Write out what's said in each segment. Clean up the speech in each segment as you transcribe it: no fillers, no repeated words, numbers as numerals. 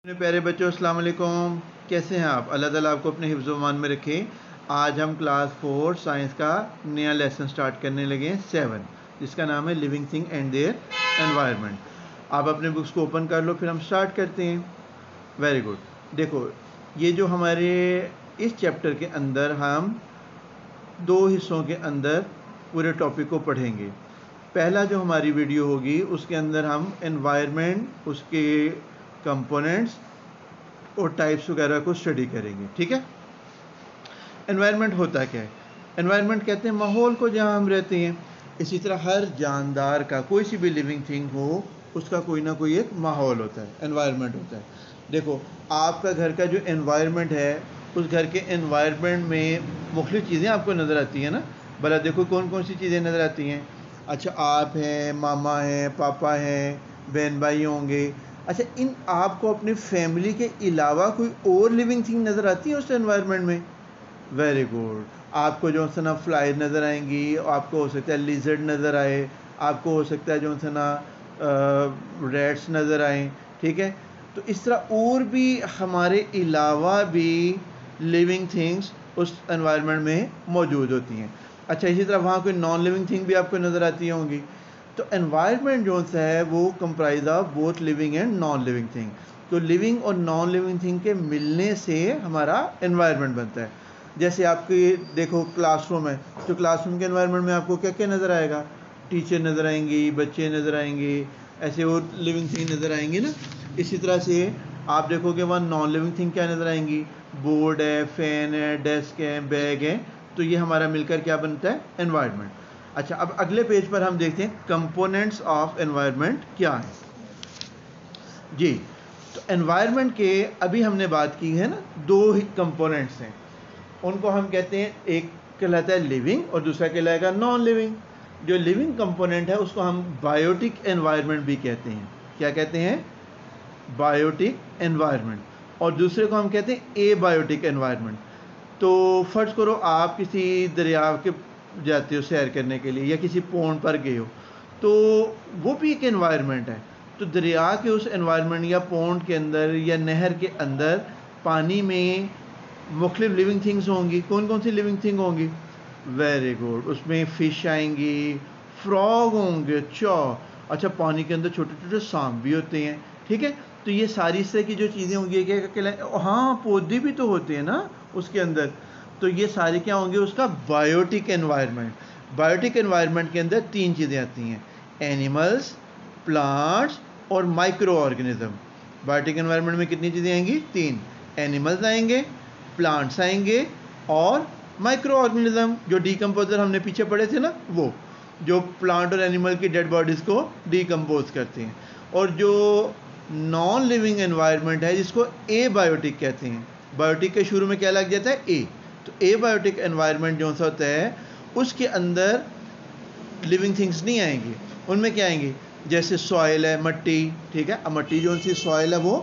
अपने प्यारे बच्चों अस्सलाम वालेकुम। कैसे हैं आप? अल्लाह ताला आपको अपने हिफ्ज़ व मान में रखें। आज हम क्लास 4 साइंस का नया लेसन स्टार्ट करने लगे हैं 7, जिसका नाम है living thing and their environment. आप अपने बुक्स को ओपन कर लो, फिर हम स्टार्ट करते हैं। Very good. देखो, ये जो हमारे इस चैप्टर के अंदर हम 2 हिस्सों के अंदर पूरे टॉपिक को पढ़ेंगे। पहला जो हमारी वीडियो होगी उसके अंदर हम एनवायरनमेंट, उसके कंपोनेंट्स और टाइप्स वगैरह को स्टडी करेंगे। ठीक है। एनवायरनमेंट होता क्या है? एनवायरनमेंट कहते हैं माहौल को जहाँ हम रहते हैं। इसी तरह हर जानदार का, कोई सी भी लिविंग थिंग हो, उसका कोई ना कोई एक माहौल होता है, एनवायरनमेंट होता है। देखो, आपका घर का जो एनवायरनमेंट है, उस घर के एनवायरनमेंट में मुख्तलिफ चीज़ें आपको नज़र आती हैं ना। भला देखो कौन कौन सी चीज़ें नज़र आती हैं। अच्छा, आप हैं, मामा हैं, पापा हैं, बहन भाई होंगे। अच्छा, इन आपको अपनी फैमिली के अलावा कोई और लिविंग थिंग नज़र आती है उस एनवायरनमेंट में? Very good. आपको जो है ना फ्लाई नज़र आएंगी, आपको हो सकता है लिजर्ड नज़र आए, आपको हो सकता है जो है ना रैट्स नज़र आए। ठीक है। तो इस तरह और भी हमारे अलावा भी लिविंग थिंग्स उस एनवायरनमेंट में मौजूद होती हैं। अच्छा, इसी तरह वहाँ कोई नॉन लिविंग थिंग भी आपको नज़र आती होंगी। तो एनवायरनमेंट जो है वो comprise of both living and non living thing. तो लिविंग और नॉन लिविंग थिंग के मिलने से हमारा एनवायरनमेंट बनता है। जैसे आपके देखो क्लासरूम है, तो क्लासरूम के एनवायरनमेंट में आपको क्या क्या नज़र आएगा? टीचर नज़र आएंगी, बच्चे नज़र आएंगे, ऐसे और लिविंग थिंग नज़र आएंगी ना। इसी तरह से आप देखोगे वहाँ नॉन लिविंग थिंग क्या नज़र आएंगी? बोर्ड है, फ़ैन है, डेस्क है, बैग है। तो ये हमारा मिलकर क्या बनता है? एनवायरनमेंट। अच्छा, अब अगले पेज पर हम देखते हैं कंपोनेंट्स ऑफ एनवायरनमेंट क्या है जी। तो एनवायरनमेंट के अभी हमने बात की है ना, 2 ही कंपोनेंट्स हैं। उनको हम कहते हैं, एक कहलाता है लिविंग और दूसरा कहलाएगा नॉन लिविंग। जो लिविंग कंपोनेंट है उसको हम बायोटिक एनवायरनमेंट भी कहते हैं। क्या कहते हैं? Biotic environment. और दूसरे को हम कहते हैं एबायोटिक एनवायरनमेंट। तो फर्ज करो आप किसी दरिया के जाते हो सैर करने के लिए, या किसी पौंड पर गए हो, तो वो भी एक एनवायरनमेंट है। तो दरिया के उस एनवायरनमेंट या पौंड के अंदर या नहर के अंदर पानी में मुख्तलिफ लिविंग थिंग्स होंगी। कौन कौन सी लिविंग थिंग होंगी? Very good. उसमें फ़िश आएंगी, फ्रॉग होंगे, अच्छा, पानी के अंदर छोटे छोटे सांप भी होते हैं। ठीक है। तो ये सारी इस तरह की जो चीज़ें होंगी, क्या क्या, हाँ, पौधे भी तो होते हैं ना उसके अंदर। तो ये सारी क्या होंगे? उसका बायोटिक एनवायरनमेंट। बायोटिक एनवायरनमेंट के अंदर 3 चीज़ें आती हैं: एनिमल्स, प्लांट्स और माइक्रो ऑर्गेनिज्म। बायोटिक एनवायरनमेंट में कितनी चीज़ें आएंगी? 3। एनिमल्स आएंगे, प्लांट्स आएंगे और माइक्रो ऑर्गेनिज्म, जो डीकम्पोजर हमने पीछे पढ़े थे ना, वो जो प्लांट और एनिमल की डेड बॉडीज़ को डीकम्पोज करते हैं। और जो नॉन लिविंग एनवायरनमेंट है, जिसको एबायोटिक कहते हैं। बायोटिक के शुरू में क्या लग जाता है? ए। तो एबायोटिक एनवायरनमेंट जो सा होता है, उसके अंदर लिविंग थिंग्स नहीं आएंगी। उनमें क्या आएंगी? जैसे सॉइल है, मट्टी। ठीक है। अब मट्टी जो सी सॉइल है वो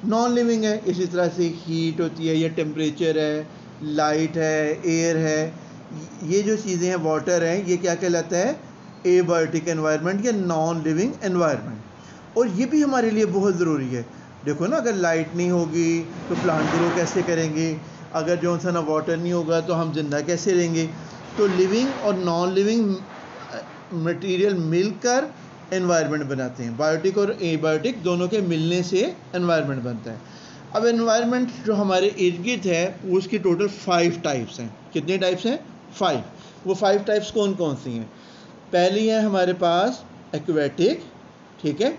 नॉन लिविंग है। इसी तरह से हीट होती है, या टेम्परेचर है, लाइट है, एयर है, ये जो चीज़ें हैं, वाटर है, ये क्या कहलाता है? एबायोटिक एनवायरनमेंट या नॉन लिविंग एनवायरनमेंट। और ये भी हमारे लिए बहुत ज़रूरी है। देखो ना, अगर लाइट नहीं होगी तो प्लांट ग्रो कैसे करेंगे? अगर जो सा ना वाटर नहीं होगा तो हम जिंदा कैसे रहेंगे? तो लिविंग और नॉन लिविंग मटेरियल मिलकर एनवायरनमेंट बनाते हैं। बायोटिक और एबायोटिक दोनों के मिलने से एनवायरनमेंट बनता है। अब एनवायरनमेंट जो हमारे इर्द गिर्द है, वो उसकी टोटल 5 टाइप्स हैं। कितने टाइप्स हैं? 5। वो 5 टाइप्स कौन कौन सी हैं? पहली है हमारे पास एक्वेटिक। ठीक है।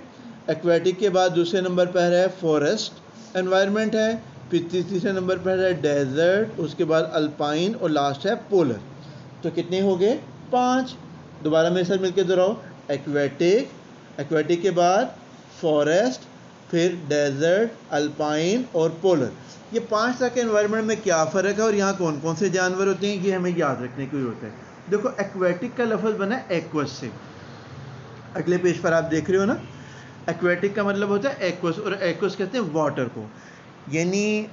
एक्वेटिक के बाद दूसरे नंबर पर है फॉरेस्ट एनवायरनमेंट है, फिर तीसरे नंबर पर है डेजर्ट, उसके बाद अल्पाइन और लास्ट है पोलर। तो कितने हो गए? 5। दोबारा मेरे साथ मिलकर दोहराओ। एक्वेटिक, एक्वेटिक के बाद फॉरेस्ट, फिर डेजर्ट, अल्पाइन और पोलर। ये 5 तरह के एनवायरनमेंट में क्या फ़र्क है और यहाँ कौन कौन से जानवर होते हैं, ये हमें याद रखने की ज़रूरत है। देखो, एक्वेटिक का लफ्ज़ बना है एक्वस से। अगले पेज पर आप देख रहे हो ना, एक्वेटिक का मतलब होता है एक्वस, और एक्वस कहते हैं वाटर को। यानी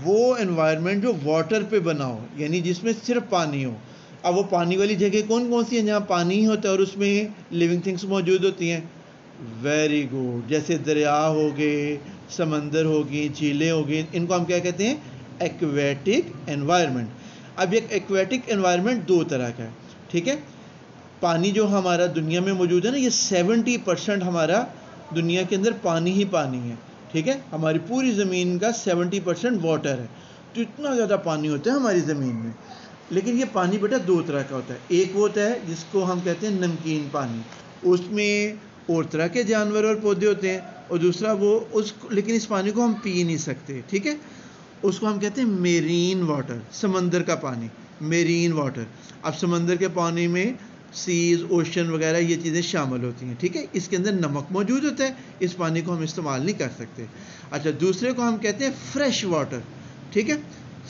वो एनवायरनमेंट जो वाटर पे बना हो, यानी जिसमें सिर्फ पानी हो। अब वो पानी वाली जगह कौन कौन सी है? जहाँ पानी ही होता है और उसमें लिविंग थिंग्स मौजूद होती हैं। Very good. जैसे दरिया हो गए, समंदर हो गई, झीलें हो गई, इनको हम क्या कहते हैं? Aquatic environment. अब ये एक्वेटिक एनवायरनमेंट दो तरह का है, ठीक है। पानी जो हमारा दुनिया में मौजूद है ना, ये 70% हमारा दुनिया के अंदर पानी ही पानी है, ठीक है। हमारी पूरी ज़मीन का 70% वाटर है, तो इतना ज़्यादा पानी होता है हमारी ज़मीन में। लेकिन ये पानी बेटा दो तरह का होता है। एक वो होता है जिसको हम कहते हैं नमकीन पानी, उसमें और तरह के जानवर और पौधे होते हैं, और दूसरा वो लेकिन इस पानी को हम पी नहीं सकते, ठीक है। उसको हम कहते हैं मेरीन वाटर, समंदर का पानी, मेरीन वाटर। अब समंदर के पानी में सीज, ओशन वगैरह ये चीज़ें शामिल होती हैं, ठीक है। इसके अंदर नमक मौजूद होता है, इस पानी को हम इस्तेमाल नहीं कर सकते। अच्छा, दूसरे को हम कहते हैं फ्रेश वाटर, ठीक है।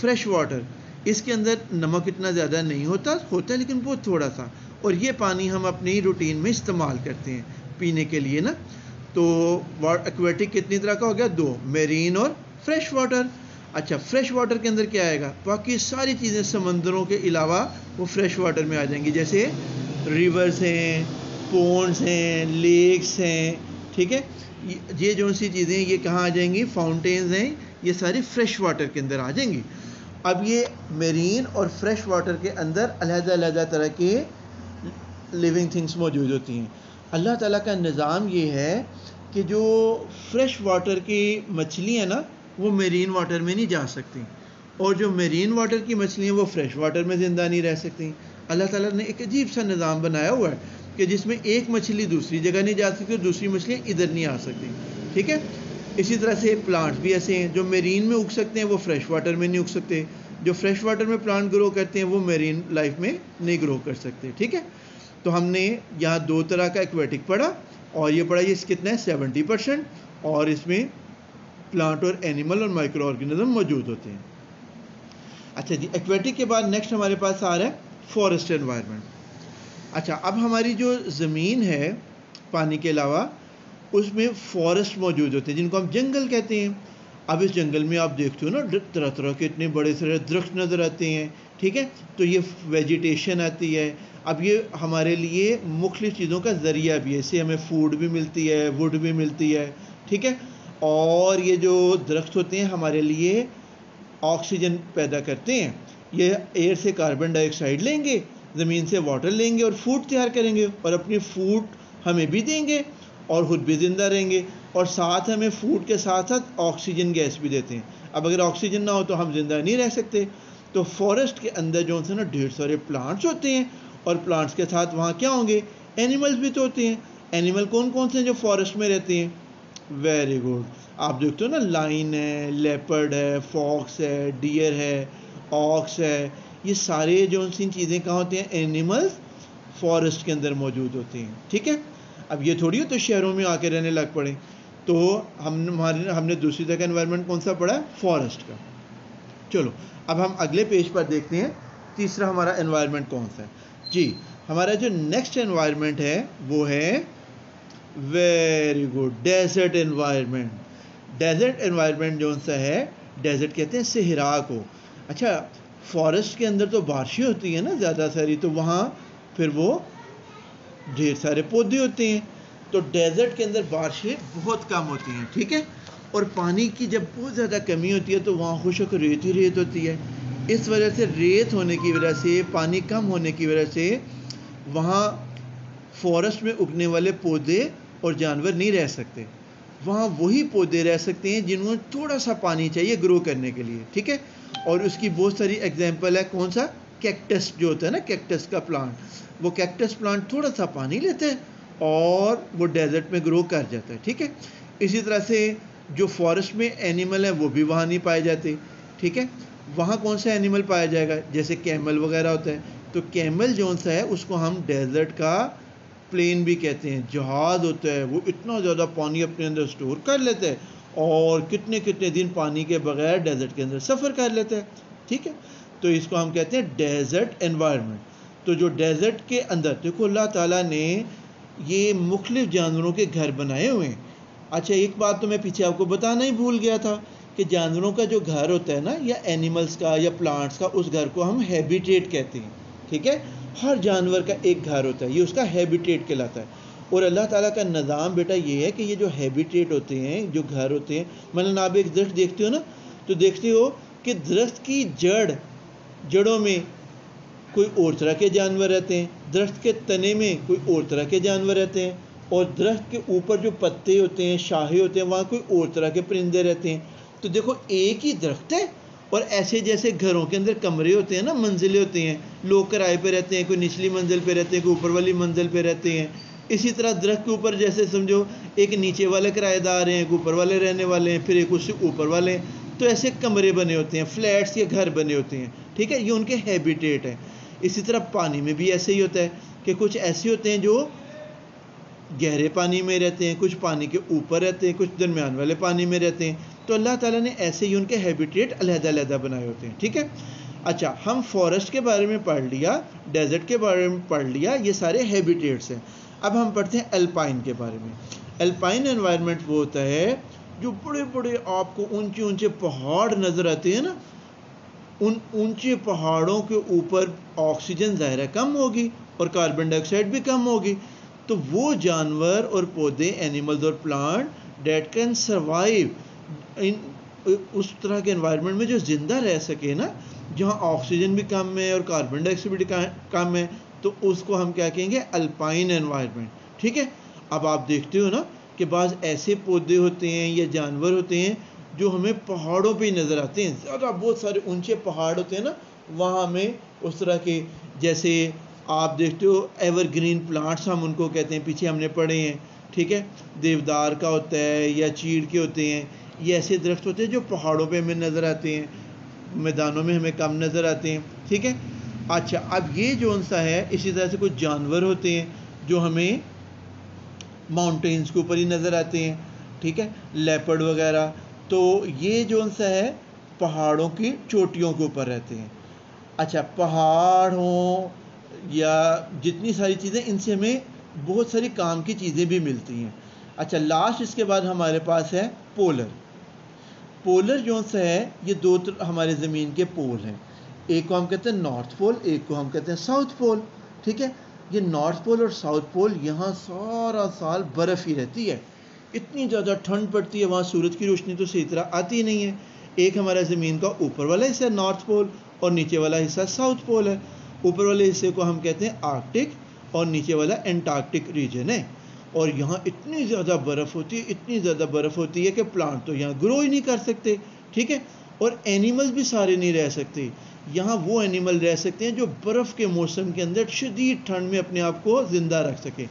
फ्रेश वाटर, इसके अंदर नमक इतना ज़्यादा नहीं होता है लेकिन बहुत थोड़ा सा, और ये पानी हम अपनी रूटीन में इस्तेमाल करते हैं पीने के लिए ना। तो एक्वेटिक कितनी तरह का हो गया? दो, मेरीन और फ्रेश वाटर। अच्छा, फ्रेश वाटर के अंदर क्या आएगा? बाकी सारी चीज़ें समंदरों के अलावा वो फ्रेश वाटर में आ जाएंगी, जैसे रिवर्स हैं, पोन्ड्स हैं, लेक्स हैं, ठीक है। ये जो सी चीज़ें ये कहाँ आ जाएंगी? फाउंटेन्स हैं, ये सारी फ्रेश वाटर के अंदर आ जाएंगी। अब ये मेरीन और फ्रेश वाटर के अंदर अलग-अलग तरह के लिविंग थिंग्स मौजूद होती हैं। अल्लाह ताला का निज़ाम ये है कि जो फ्रेश वाटर की मछली है ना, वो मेरीन वाटर में नहीं जा सकती, और जो मेरीन वाटर की मछलियाँ वो फ्रेश वाटर में ज़िंदा नहीं रह सकती। अल्लाह ताला ने एक अजीब सा निज़ाम बनाया हुआ है कि जिसमें एक मछली दूसरी जगह नहीं जा सकती और दूसरी मछलियाँ इधर नहीं आ सकती, ठीक है। इसी तरह से प्लांट्स भी ऐसे हैं, जो मेरीन में उग सकते हैं वो फ्रेश वाटर में नहीं उग सकते, जो फ्रेश वाटर में प्लांट ग्रो करते हैं वो मेरीन लाइफ में नहीं ग्रो कर सकते, ठीक है। तो हमने यहाँ दो तरह का एक्वेटिक पढ़ा, और ये पढ़ा, ये कितना है? 70%, और इसमें प्लांट और एनिमल और माइक्रो ऑर्गेनिज्म मौजूद होते हैं। अच्छा जी, एक्वेटिक के बाद नेक्स्ट हमारे पास आ रहा है फॉरेस्ट एनवायरनमेंट। अच्छा, अब हमारी जो ज़मीन है पानी के अलावा, उसमें फॉरेस्ट मौजूद होते हैं जिनको हम जंगल कहते हैं। अब इस जंगल में आप देखते हो ना, तरह तरह के इतने बड़े सारे दरख्त नज़र आते हैं, ठीक है। तो ये वेजिटेशन आती है। अब ये हमारे लिए मुख्तलिफ़ चीज़ों का ज़रिया भी है, इससे हमें फूड भी मिलती है, वुड भी मिलती है, ठीक है। और ये जो दरख्त होते हैं हमारे लिए ऑक्सीजन पैदा करते हैं। ये एयर से कार्बन डाइऑक्साइड लेंगे, ज़मीन से वाटर लेंगे और फूड तैयार करेंगे, और अपनी फूड हमें भी देंगे और ख़ुद भी ज़िंदा रहेंगे, और साथ हमें फूड के साथ साथ ऑक्सीजन गैस भी देते हैं। अब अगर ऑक्सीजन ना हो तो हम ज़िंदा नहीं रह सकते। तो फॉरेस्ट के अंदर जो है ना, ढेर सारे प्लांट्स होते हैं, और प्लांट्स के साथ वहाँ क्या होंगे? एनिमल्स भी तो होते हैं। एनिमल कौन कौन से हैं जो फॉरेस्ट में रहते हैं? Very good. आप देखते हो ना, लाइन है, लेपर्ड है, फॉक्स है, डियर है, ऑक्स है, ये सारे जो सी चीज़ें कहाँ होती हैं? एनिमल्स फॉरेस्ट के अंदर मौजूद होते हैं, ठीक है। अब ये थोड़ी हो तो शहरों में आके रहने लग पड़े। तो हमने दूसरी जगह एनवायरनमेंट कौन सा पढ़ा? फॉरेस्ट का। चलो, अब हम अगले पेज पर देखते हैं तीसरा हमारा एनवायरनमेंट कौन सा है जी। हमारा जो नेक्स्ट एनवायरनमेंट है वो है, very good, desert environment. Desert environment जो सा है, डेजर्ट कहते हैं सहरा को। अच्छा, फॉरेस्ट के अंदर तो बारिशें होती हैं ना ज़्यादा सारी, तो वहाँ फिर वो ढेर सारे पौधे होते हैं। तो डेजर्ट के अंदर बारिशें बहुत कम होती हैं, ठीक है। और पानी की जब बहुत ज़्यादा कमी होती है तो वहाँ खुशक रेत ही रेत होती है। इस वजह से, रेत होने की वजह से, पानी कम होने की वजह से वहाँ फॉरेस्ट में उगने वाले पौधे और जानवर नहीं रह सकते। वहाँ वही पौधे रह सकते हैं जिन्होंने थोड़ा सा पानी चाहिए ग्रो करने के लिए, ठीक है। और उसकी बहुत सारी एग्जांपल है, कौन सा? कैक्टस जो होता है ना, कैक्टस का प्लांट, वो कैक्टस प्लांट थोड़ा सा पानी लेते हैं और वो डेजर्ट में ग्रो कर जाता है, ठीक है। इसी तरह से जो फॉरेस्ट में एनिमल है वो भी वहाँ नहीं पाए जाते, ठीक है। वहाँ कौन सा एनिमल पाया जाएगा? जैसे कैमल वगैरह होता है, तो कैमल जो सा है उसको हम डेजर्ट का प्लेन भी कहते हैं। जहाज़ होता है, वो इतना ज़्यादा पानी अपने अंदर स्टोर कर लेता है और कितने कितने दिन पानी के बगैर डेजर्ट के अंदर सफ़र कर लेता है, ठीक है। तो इसको हम कहते हैं डेजर्ट एनवायरनमेंट। तो जो डेजर्ट के अंदर देखो, अल्लाह ताला ने ये मुख्तलिफ़ जानवरों के घर बनाए हुए हैं। अच्छा, एक बात तो मैं पीछे आपको बताना ही भूल गया था कि जानवरों का जो घर होता है ना, या एनिमल्स का या प्लांट्स का, उस घर को हम हैबिटेट कहते हैं, ठीक है। हर जानवर का एक घर होता है, ये उसका हैबिटेट कहलाता है। और अल्लाह ताला का निज़ाम बेटा ये है कि ये जो हैबिटेट होते हैं, जो घर होते हैं, मतलब आप एक दरख्त देखते हो ना, तो देखते हो कि दरख्त की जड़ों में कोई और तरह के जानवर रहते हैं, दरख्त के तने में कोई और तरह के जानवर रहते हैं, और दरख्त के ऊपर जो पत्ते होते हैं, शाहे होते हैं, वहाँ कोई और तरह के परिंदे रहते हैं। तो देखो एक ही दरख्त है, और ऐसे जैसे घरों के अंदर कमरे होते हैं ना, मंजिलें होती हैं, लोग किराए पे रहते हैं, कोई निचली मंजिल पे रहते हैं, कोई ऊपर वाली मंजिल पे रहते हैं। इसी तरह दरख्त के ऊपर जैसे समझो एक नीचे वाले किराएदार हैं, एक ऊपर वाले रहने वाले हैं, फिर एक उससे ऊपर वाले हैं। तो ऐसे कमरे बने होते हैं, फ्लैट्स या घर बने होते हैं, ठीक है, ये उनके हैबिटेट है। इसी तरह पानी में भी ऐसे ही होता है कि कुछ ऐसे होते हैं जो गहरे पानी में रहते हैं, कुछ पानी के ऊपर रहते हैं, कुछ दरमियान वाले पानी में रहते हैं। तो अल्लाह ताला ने ऐसे ही उनके हैबिटेट अलग-अलग बनाए होते हैं, ठीक है। अच्छा, हम फॉरेस्ट के बारे में पढ़ लिया, डेजर्ट के बारे में पढ़ लिया, ये सारे हैबिटेट्स हैं। अब हम पढ़ते हैं अल्पाइन के बारे में। अल्पाइन एनवायरनमेंट वो होता है जो बड़े बड़े आपको ऊंचे ऊंचे पहाड़ नज़र आते हैं ना, उन ऊंचे पहाड़ों के ऊपर ऑक्सीजन ज़ाहिर है कम होगी और कार्बन डाइऑक्साइड भी कम होगी। तो वो जानवर और पौधे, एनिमल्स और plant date can survive in उस तरह के एनवायरनमेंट में जो ज़िंदा रह सके ना, जहाँ ऑक्सीजन भी कम है और कार्बन डाइऑक्साइड भी कम है, तो उसको हम क्या कहेंगे, अल्पाइन एनवायरनमेंट, ठीक है। अब आप देखते हो ना कि बाज़ ऐसे पौधे होते हैं या जानवर होते हैं जो हमें पहाड़ों पे नज़र आते हैं, ज़्यादा बहुत सारे ऊंचे पहाड़ होते हैं ना, वहाँ हमें उस तरह के, जैसे आप देखते हो एवरग्रीन प्लांट्स हम उनको कहते हैं, पीछे हमने पढ़े हैं, ठीक है, देवदार का होता है या चीड़ के होते हैं। ये ऐसे दरख्त होते हैं जो पहाड़ों पे हमें नज़र आते हैं, मैदानों में हमें कम नज़र आते हैं, ठीक है। अच्छा, अब ये जो सा है, इसी तरह से कुछ जानवर होते हैं जो हमें माउंटेन्स के ऊपर ही नज़र आते हैं, ठीक है, लेपर्ड वगैरह। तो ये जो सा है पहाड़ों की चोटियों के ऊपर रहते हैं। अच्छा, पहाड़ हों या जितनी सारी चीज़ें, इनसे हमें बहुत सारी काम की चीज़ें भी मिलती हैं। अच्छा, लास्ट इसके बाद हमारे पास है पोलर। पोलर जो सा है, ये दो हमारे ज़मीन के पोल हैं, एक को हम कहते हैं नॉर्थ पोल, एक को हम कहते हैं साउथ पोल, ठीक है। ये नॉर्थ पोल और साउथ पोल, यहाँ सारा साल बर्फ़ ही रहती है, इतनी ज़्यादा ठंड पड़ती है, वहाँ सूरज की रोशनी तो सही तरह आती नहीं है। एक हमारा ज़मीन का ऊपर वाला हिस्सा नॉर्थ पोल और नीचे वाला हिस्सा साउथ पोल है। ऊपर वाले हिस्से को हम कहते हैं आर्कटिक और नीचे वाला एंटार्कटिक रीजन है। और यहाँ इतनी ज़्यादा बर्फ़ होती है, इतनी ज़्यादा बर्फ़ होती है कि प्लांट तो यहाँ ग्रो ही नहीं कर सकते, ठीक है, और एनिमल्स भी सारे नहीं रह सकते। यहाँ वो एनिमल रह सकते हैं जो बर्फ़ के मौसम के अंदर शदीद ठंड में अपने आप को ज़िंदा रख सके।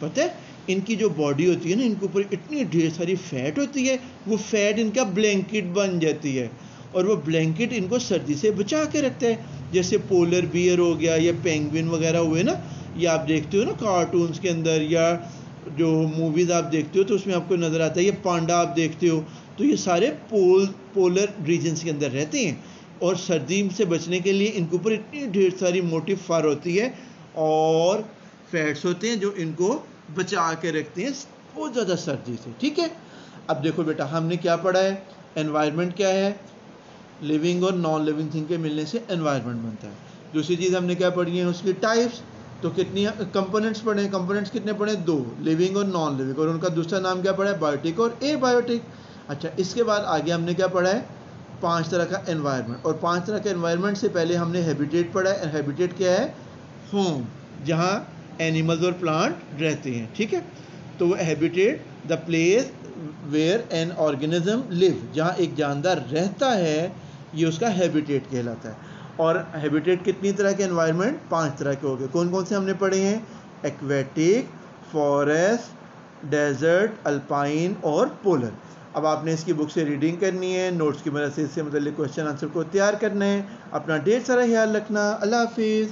पता है, इनकी जो बॉडी होती है ना, इनके ऊपर इतनी ढेर सारी फ़ैट होती है, वो फ़ैट इनका ब्लैंकेट बन जाती है, और वो ब्लैंकेट इनको सर्दी से बचा के रखता है। जैसे पोलर बियर हो गया या पेंगुइन वगैरह हुए ना, ये आप देखते हो ना कार्टून्स के अंदर, या जो मूवीज़ आप देखते हो तो उसमें आपको नज़र आता है, ये पांडा आप देखते हो, तो ये सारे पोलर रीजन्स के अंदर रहते हैं, और सर्दी से बचने के लिए इनके ऊपर इतनी ढेर सारी मोटी फर होती है और फैट्स होते हैं जो इनको बचा के रखते हैं बहुत ज़्यादा सर्दी से, ठीक है। अब देखो बेटा, हमने क्या पढ़ा है, एनवायरनमेंट क्या है, लिविंग और नॉन लिविंग थिंग के मिलने से एनवायरनमेंट बनता है। दूसरी चीज़ हमने क्या पढ़ी है, उसकी टाइप्स, तो कितनी कंपोनेंट्स पढ़े, कंपोनेंट्स कितने पढ़े, 2, लिविंग और नॉन लिविंग, और उनका दूसरा नाम क्या पढ़ा है, बायोटिक और एबायोटिक। अच्छा, इसके बाद आगे हमने क्या पढ़ा है, 5 तरह का एनवायरनमेंट, और 5 तरह के एनवायरनमेंट से पहले हमने हैबिटेट पढ़ा है। हैबिटेट क्या है, होम, जहाँ एनिमल्स और प्लांट रहते हैं, ठीक है। तो वो habitat the place where an organism live, जहाँ एक जानदार रहता है, ये उसका हैबिटेट कहलाता है। और हैबिटेट कितनी तरह के एनवायरनमेंट, 5 तरह के हो गए। कौन कौन से हमने पढ़े हैं, एक्वेटिक, फॉरेस्ट, डेजर्ट, अल्पाइन और पोलर। अब आपने इसकी बुक से रीडिंग करनी है, नोट्स की मदद से इससे मतलब क्वेश्चन आंसर को तैयार करना है। अपना ढेर सारा ख्याल रखना। अल्लाह हाफिज़।